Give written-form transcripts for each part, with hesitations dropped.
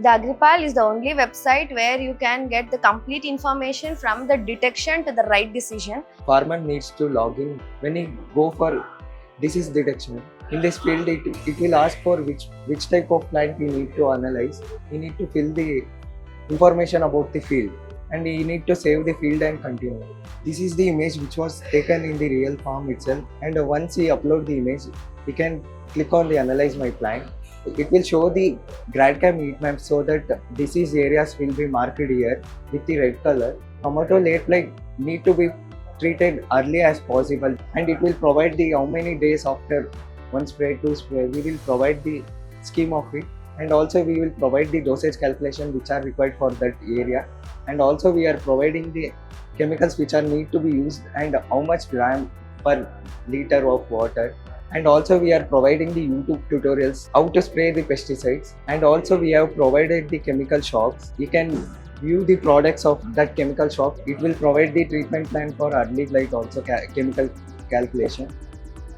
The Agripal is the only website where you can get the complete information from the detection to the right decision. Farmer needs to log in when he go for disease detection. In this field, it will ask for which type of plant we need to analyze. We need to fill the information about the field, and you need to save the field and continue. This is the image which was taken in the real farm itself, and once we upload the image, we can click on the analyze my plant. It will show the GradCam heat map so that disease areas will be marked here with the red color. Tomato late blight need to be treated early as possible, and it will provide the how many days after one spray, two spray. We will provide the scheme of it, and also we will provide the dosage calculation which are required for that area, and also we are providing the chemicals which are need to be used and how much gram per liter of water. And also we are providing the YouTube tutorials how to spray the pesticides, and also we have provided the chemical shops. You can view the products of that chemical shop. It will provide the treatment plan for early blight, also chemical calculation,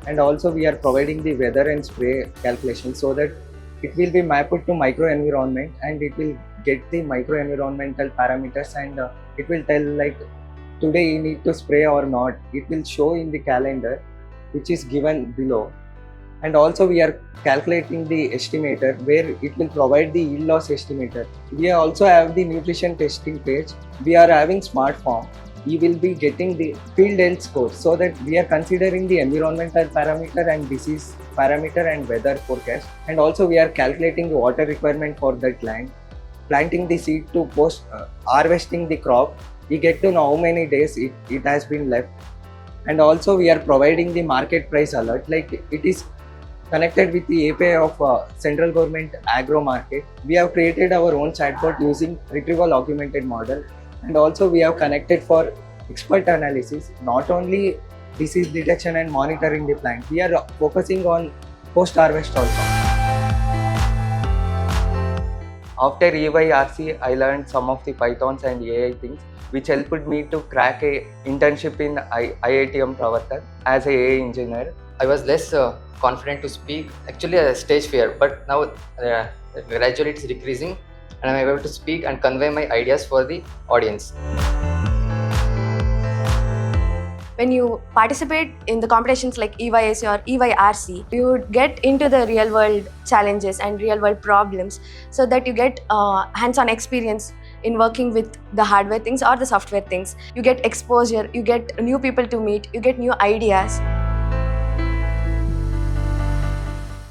and also we are providing the weather and spray calculation so that it will be mapped to micro environment, and it will get the micro environmental parameters, and it will tell like today you need to spray or not. It will show in the calendar which is given below. And also we are calculating the estimator where it will provide the yield loss estimator. We also have the nutrition testing page. We are having smart farm. You will be getting the field health score so that we are considering the environmental parameter and disease parameter and weather forecast. And also we are calculating the water requirement for that land. Planting the seed to post harvesting the crop. We get to know how many days it has been left. And also we are providing the market price alert, like it is connected with the API of central government agro market. We have created our own chatbot using retrieval augmented model, and also we have connected for expert analysis, not only disease detection and monitoring the plant. We are focusing on post harvest also. After eYIC, I learned some of the Pythons and AI things, which helped me to crack a internship in IITM Pravartak as a AI engineer. I was less confident to speak, actually a stage fear, but now gradually it's decreasing and I'm able to speak and convey my ideas for the audience. When you participate in the competitions like eYIC or eYRC, you would get into the real world challenges and real world problems so that you get hands-on experience in working with the hardware things or the software things. You get exposure, you get new people to meet, you get new ideas.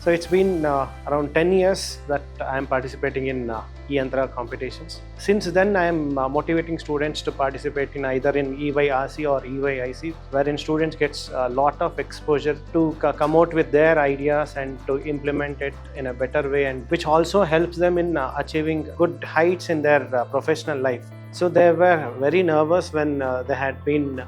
So it's been around 10 years that I am participating in e-Yantra competitions. Since then, I am motivating students to participate in either in eYRC or eYIC, wherein students get a lot of exposure to come out with their ideas and to implement it in a better way, and which also helps them in achieving good heights in their professional life. So they were very nervous when they had been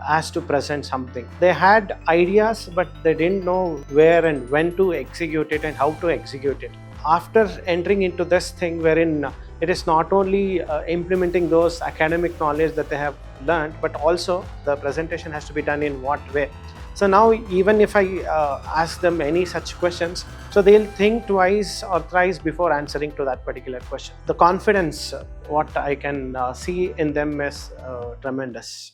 asked to present something. They had ideas, but they didn't know where and when to execute it and how to execute it. After entering into this thing wherein it is not only implementing those academic knowledge that they have learned, but also the presentation has to be done in what way. So now even if I ask them any such questions, so they'll think twice or thrice before answering to that particular question. The confidence, what I can see in them is tremendous.